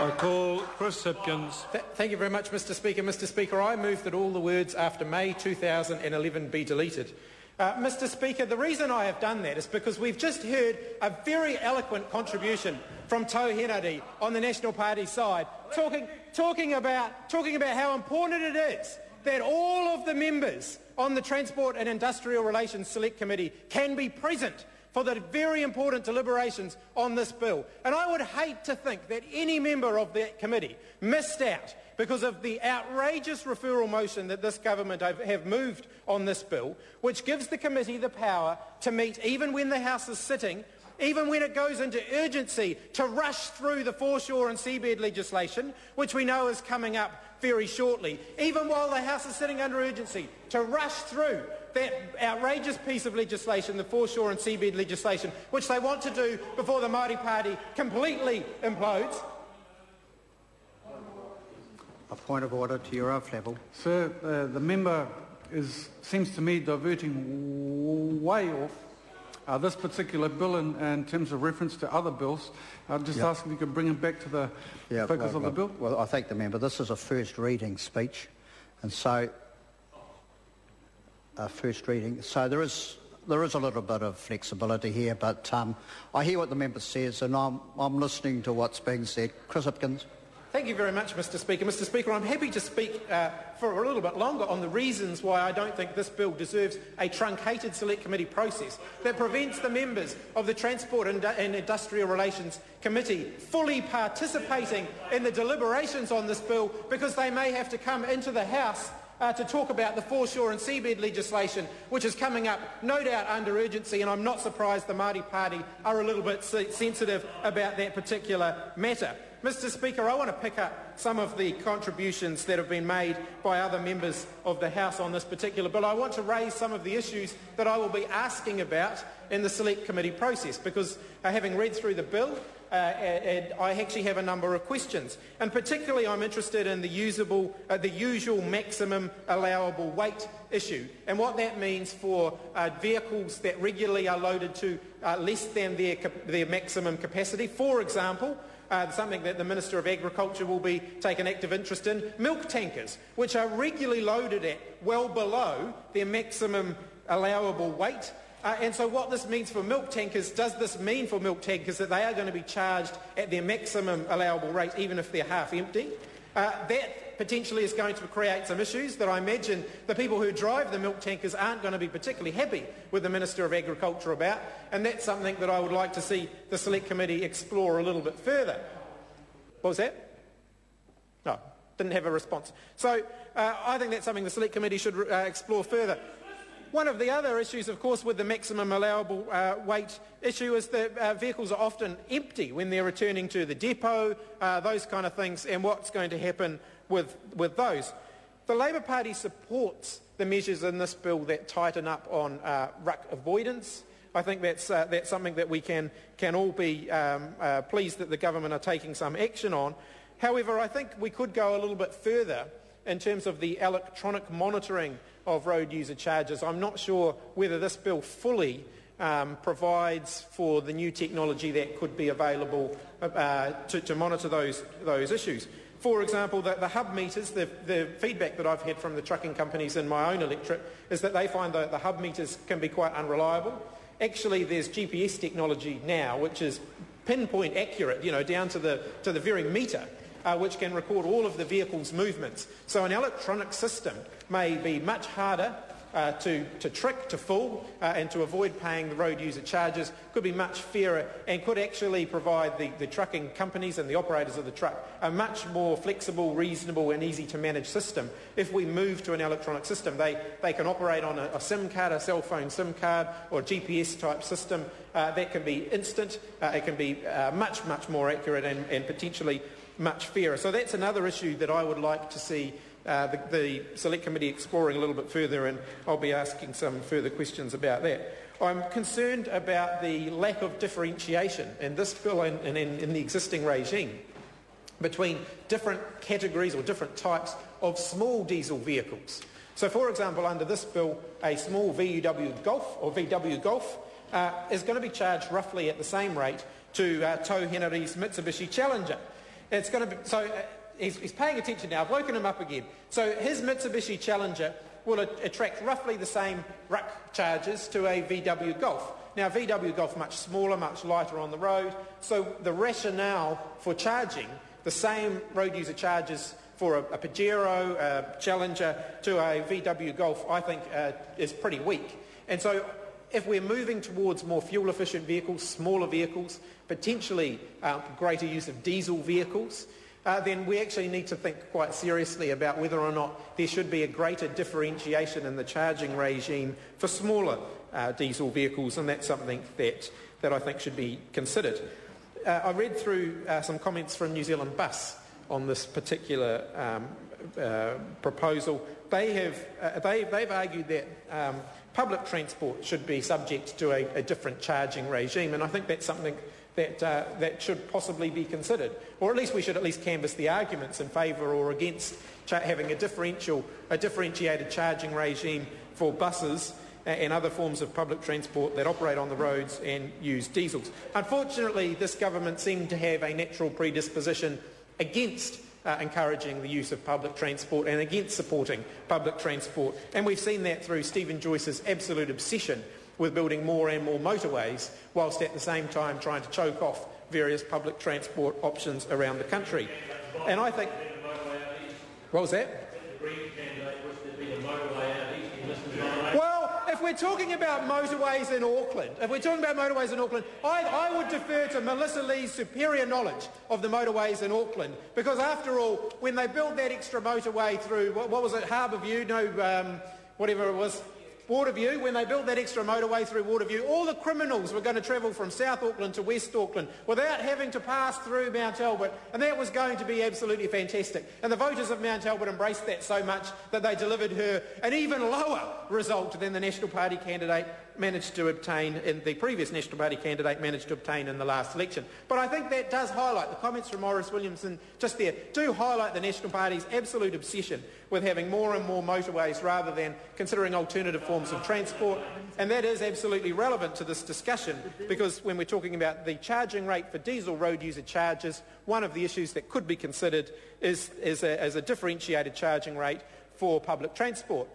I call Chris Hipkins. Thank you very much, Mr Speaker. Mr Speaker, I move that all the words after May 2011 be deleted. Mr Speaker, the reason I have done that is because we've just heard a very eloquent contribution from Tauhenari on the National Party side, talking about how important it is that all of the members on the Transport and Industrial Relations Select Committee can be present for the very important deliberations on this bill. And I would hate to think that any member of that committee missed out because of the outrageous referral motion that this government have moved on this bill, which gives the committee the power to meet even when the House is sitting, even when it goes into urgency, to rush through the foreshore and seabed legislation, which we know is coming up very shortly, even while the House is sitting under urgency, to rush through that outrageous piece of legislation, the foreshore and seabed legislation, which they want to do before the Māori Party completely implodes. A point of order to Ura Flavel. Sir, the member seems to me diverting way off this particular bill in terms of reference to other bills. I'd just ask if you could bring him back to the focus of the bill. Well, I thank the member. This is a first reading speech, and so first reading. So there is a little bit of flexibility here, but I hear what the member says, and I'm listening to what's being said. Chris Hipkins. Thank you very much, Mr Speaker. Mr Speaker, I'm happy to speak for a little bit longer on the reasons why I don't think this bill deserves a truncated Select Committee process that prevents the members of the Transport and Industrial Relations Committee fully participating in the deliberations on this bill, because they may have to come into the House to talk about the foreshore and seabed legislation, which is coming up, no doubt, under urgency, and I'm not surprised the Māori Party are a little bit sensitive about that particular matter. Mr Speaker, I want to pick up some of the contributions that have been made by other members of the House on this particular bill. I want to raise some of the issues that I will be asking about in the Select Committee process, because having read through the bill, and I actually have a number of questions. And particularly I'm interested in the usual maximum allowable weight issue, and what that means for vehicles that regularly are loaded to less than their maximum capacity. For example, something that the Minister of Agriculture will be taking active interest in, milk tankers, which are regularly loaded at well below their maximum allowable weight. And so what this means for milk tankers, does this mean for milk tankers that they are going to be charged at their maximum allowable rate even if they're half empty? That potentially is going to create some issues that I imagine the people who drive the milk tankers aren't going to be particularly happy with the Minister of Agriculture about, and that's something that I would like to see the Select Committee explore a little bit further. What was that? No, didn't have a response. So I think that's something the Select Committee should explore further. One of the other issues, of course, with the maximum allowable weight issue is that vehicles are often empty when they're returning to the depot, those kind of things, and what's going to happen with those. The Labour Party supports the measures in this bill that tighten up on ruck avoidance. I think that's something that we can all be pleased that the government are taking some action on. However, I think we could go a little bit further in terms of the electronic monitoring of road user charges. I'm not sure whether this bill fully provides for the new technology that could be available to monitor those issues. For example, the hub meters, the feedback that I've had from the trucking companies in my own electorate is that they find that the hub meters can be quite unreliable. Actually, there's GPS technology now which is pinpoint accurate, down to the very meter, which can record all of the vehicle's movements. So an electronic system may be much harder to trick, to fool, and to avoid paying the road user charges, could be much fairer, and could actually provide the trucking companies and the operators of the truck a much more flexible, reasonable and easy to manage system. If we move to an electronic system, they can operate on a SIM card, a cell phone SIM card, or a GPS type system that can be instant, it can be much more accurate and potentially much fairer. So that's another issue that I would like to see the Select Committee exploring a little bit further, and I'll be asking some further questions about that. I'm concerned about the lack of differentiation in this bill and in the existing regime between different categories or different types of small diesel vehicles. So, for example, under this bill, a small VW Golf is going to be charged roughly at the same rate to Tauhenari's Mitsubishi Challenger. It's going to be, so he's paying attention now. I've woken him up again. So his Mitsubishi Challenger will attract roughly the same ruck charges to a VW Golf. Now, VW Golf much smaller, much lighter on the road, so the rationale for charging the same road user charges for a Pajero, a Challenger to a VW Golf, I think, is pretty weak. And so if we're moving towards more fuel-efficient vehicles, smaller vehicles, potentially greater use of diesel vehicles, then we actually need to think quite seriously about whether or not there should be a greater differentiation in the charging regime for smaller diesel vehicles, and that's something that I think should be considered. I read through some comments from New Zealand Bus on this particular proposal. They've argued that public transport should be subject to a different charging regime, and I think that's something that should possibly be considered, or at least we should at least canvass the arguments in favour or against having a differentiated charging regime for buses and other forms of public transport that operate on the roads and use diesels. Unfortunately, this government seemed to have a natural predisposition against encouraging the use of public transport and against supporting public transport, and we've seen that through Stephen Joyce's absolute obsession with building more and more motorways, whilst at the same time trying to choke off various public transport options around the country. And I think... What was that? Well, if we're talking about motorways in Auckland, I would defer to Melissa Lee's superior knowledge of the motorways in Auckland, because after all, when they built that extra motorway through, what was it, Harbourview, whatever it was, Waterview, when they built that extra motorway through Waterview, all the criminals were going to travel from South Auckland to West Auckland without having to pass through Mount Albert, and that was going to be absolutely fantastic. And the voters of Mount Albert embraced that so much that they delivered her an even lower result than the National Party candidate managed to obtain in the previous National Party candidate managed to obtain in the last election. But I think that does highlight, the comments from Maurice Williamson just there do highlight the National Party's absolute obsession with having more and more motorways rather than considering alternative forms of transport. And that is absolutely relevant to this discussion, because when we're talking about the charging rate for diesel road user charges, one of the issues that could be considered is a differentiated charging rate for public transport.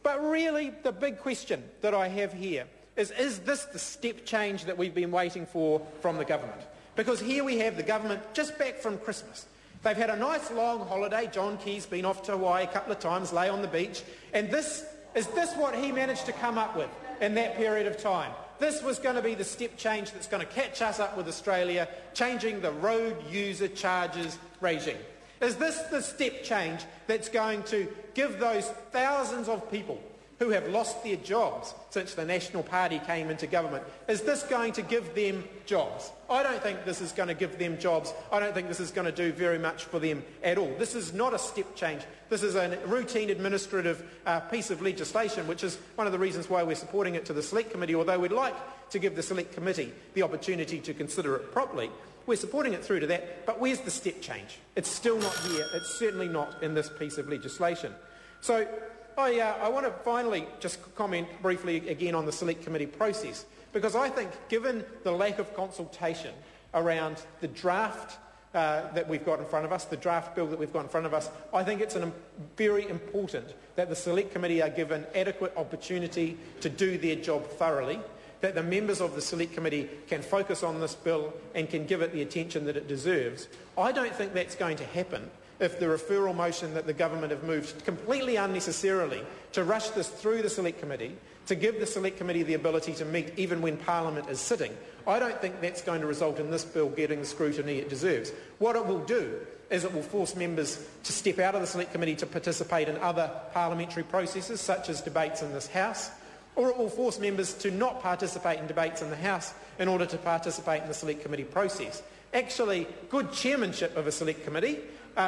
But really, the big question that I have here is this the step change that we've been waiting for from the government? Because here we have the government just back from Christmas. They've had a nice long holiday. John Key's been off to Hawaii a couple of times, lay on the beach. And is this what he managed to come up with in that period of time? This was going to be the step change that's going to catch us up with Australia, changing the road user charges regime. Is this the step change that's going to give those thousands of people who have lost their jobs since the National Party came into government, is this going to give them jobs? I don't think this is going to give them jobs. I don't think this is going to do very much for them at all. This is not a step change. This is a routine administrative piece of legislation, which is one of the reasons why we're supporting it to the Select Committee, although we'd like to give the Select Committee the opportunity to consider it properly. We're supporting it through to that, but where's the step change? It's still not here. It's certainly not in this piece of legislation. So I want to finally just comment briefly again on the Select Committee process, because I think given the lack of consultation around the draft that we've got in front of us, the draft bill that we've got in front of us, I think it's very important that the Select Committee are given adequate opportunity to do their job thoroughly, that the members of the Select Committee can focus on this bill and can give it the attention that it deserves. I don't think that's going to happen if the referral motion that the government have moved completely unnecessarily to rush this through the Select Committee, to give the Select Committee the ability to meet even when Parliament is sitting, I don't think that's going to result in this bill getting the scrutiny it deserves. What it will do is it will force members to step out of the Select Committee to participate in other parliamentary processes, such as debates in this House, or it will force members to not participate in debates in the House in order to participate in the Select Committee process. Actually, good chairmanship of a Select Committee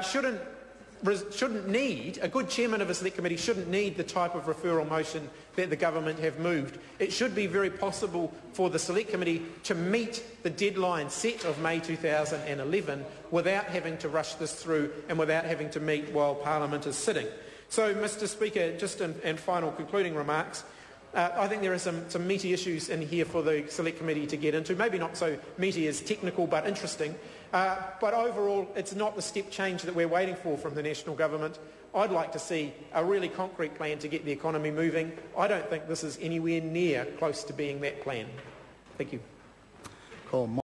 shouldn't need, a good chairman of a Select Committee shouldn't need the type of referral motion that the government have moved. It should be very possible for the Select Committee to meet the deadline set of May 2011 without having to rush this through and without having to meet while Parliament is sitting. So, Mr Speaker, just in final concluding remarks, I think there are some meaty issues in here for the Select Committee to get into, maybe not so meaty as technical but interesting. But overall, it's not the step change that we're waiting for from the national government. I'd like to see a really concrete plan to get the economy moving. I don't think this is anywhere near close to being that plan. Thank you. Cool.